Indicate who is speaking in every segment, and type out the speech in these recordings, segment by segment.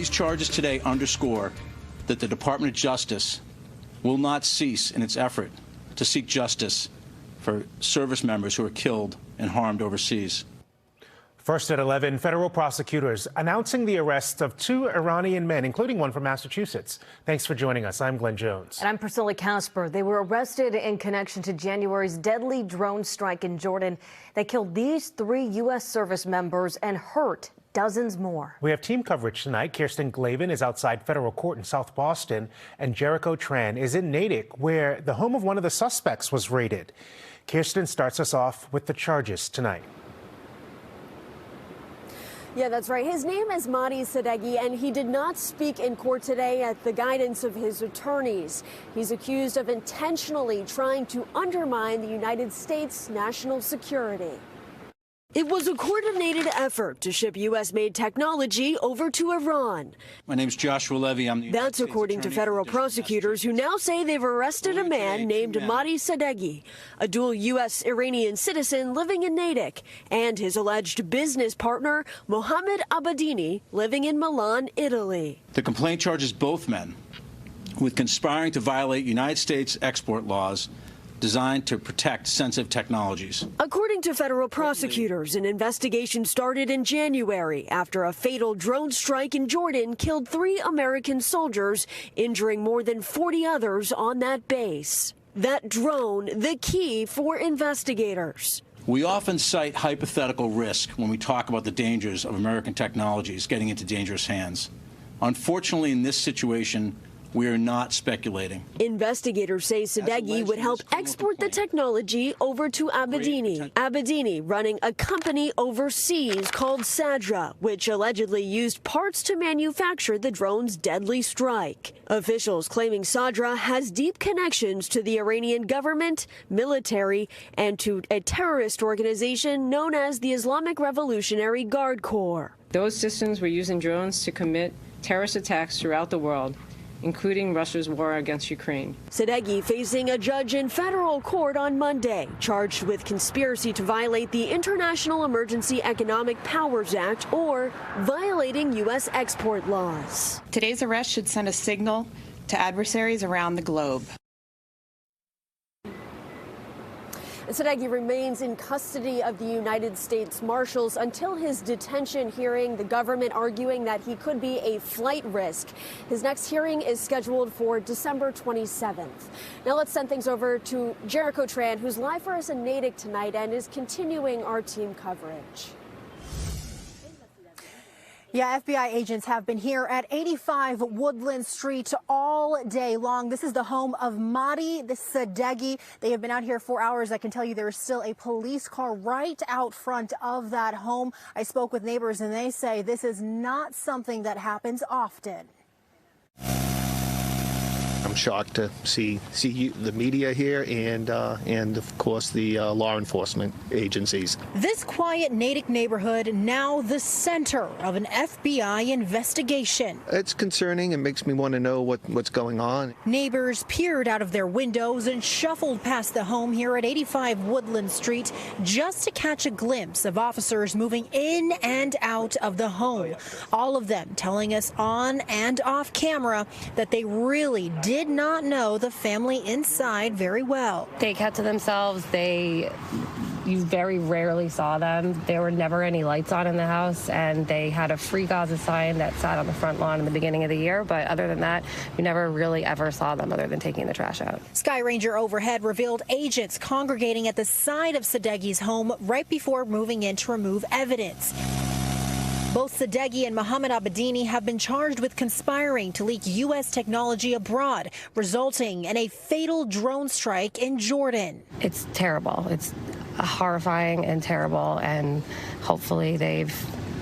Speaker 1: These charges today underscore that the Department of Justice will not cease in its effort to seek justice for service members who are killed and harmed overseas.
Speaker 2: First at 11, federal prosecutors announcing the arrest of 2 Iranian men, including one from Massachusetts. Thanks for joining us. I'm Glenn Jones.
Speaker 3: And I'm Priscilla Casper. They were arrested in connection to January's deadly drone strike in Jordan that killed these 3 U.S. service members and hurt dozens more.
Speaker 2: We have team coverage tonight. Kirsten Glavin is outside federal court in South Boston, and Jericho Tran is in Natick, where the home of one of the suspects was raided. Kirsten starts us off with the charges tonight.
Speaker 4: Yeah, that's right. His name is Mahdi Sadeghi, and he did not speak in court today at the guidance of his attorneys. He's accused of intentionally trying to undermine the United States' national security. It was a coordinated effort to ship U.S.-made technology over to Iran.
Speaker 1: My name's Joshua Levy.
Speaker 4: That's according to federal prosecutors who now say they've arrested a man named Mahdi Sadeghi, a dual U.S.-Iranian citizen living in Natick, and his alleged business partner, Mohammed Abedini, living in Milan, Italy.
Speaker 1: The complaint charges both men with conspiring to violate United States export laws designed to protect sensitive technologies.
Speaker 4: According to federal prosecutors, an investigation started in January after a fatal drone strike in Jordan killed 3 American soldiers, injuring more than 40 others on that base. That drone, the key for investigators.
Speaker 1: We often cite hypothetical risk when we talk about the dangers of American technologies getting into dangerous hands. Unfortunately, in this situation, we are not speculating.
Speaker 4: Investigators say Sadeghi would help export the technology over to Abedini. Abedini running a company overseas called Sadra, which allegedly used parts to manufacture the drone's deadly strike. Officials claiming Sadra has deep connections to the Iranian government, military, and to a terrorist organization known as the Islamic Revolutionary Guard Corps.
Speaker 5: Those systems were using drones to commit terrorist attacks throughout the world, including Russia's war against Ukraine.
Speaker 4: Sadeghi facing a judge in federal court on Monday, charged with conspiracy to violate the International Emergency Economic Powers Act or violating U.S. export laws.
Speaker 6: Today's arrest should send a signal to adversaries around the globe.
Speaker 4: Sadeghi remains in custody of the United States Marshals until his detention hearing, the government arguing that he could be a flight risk. His next hearing is scheduled for December 27th. Now let's send things over to Jericho Tran, who's live for us in Natick tonight and is continuing our team coverage.
Speaker 7: Yeah, FBI agents have been here at 85 Woodland Street all day long. This is the home of Mahdi Sadeghi. They have been out here for hours. I can tell you there is still a police car right out front of that home. I spoke with neighbors and they say this is not something that happens often.
Speaker 8: I'm shocked to see the media here and of course the law enforcement agencies.
Speaker 7: This quiet Natick neighborhood now the center of an FBI investigation.
Speaker 8: It's concerning. It makes me want to know what's going on.
Speaker 7: Neighbors peered out of their windows and shuffled past the home here at 85 Woodland Street just to catch a glimpse of officers moving in and out of the home. All of them telling us on and off camera that they really did not know the family inside very well.
Speaker 9: They kept to themselves. You very rarely saw them. There were never any lights on in the house, and they had a Free Gaza sign that sat on the front lawn in the beginning of the year, but other than that, we never really ever saw them other than taking the trash out.
Speaker 7: Sky Ranger overhead revealed agents congregating at the side of Sadeghi's home right before moving in to remove evidence. Both Sadeghi and Mohammed Abedini have been charged with conspiring to leak U.S. technology abroad, resulting in a fatal drone strike in Jordan.
Speaker 9: It's terrible. It's horrifying and terrible, and hopefully they've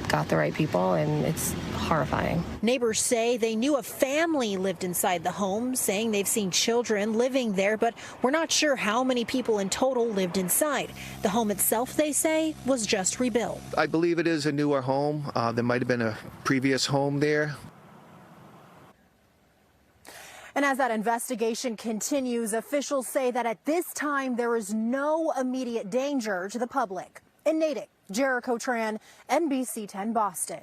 Speaker 9: got the right people, and it's horrifying.
Speaker 7: Neighbors say they knew a family lived inside the home, saying they've seen children living there, but we're not sure how many people in total lived inside. The home itself, they say, was just rebuilt.
Speaker 8: I believe it is a newer home. There might have been a previous home there.
Speaker 7: And as that investigation continues, officials say that at this time there is no immediate danger to the public. In Natick, Jericho Tran, NBC 10 Boston.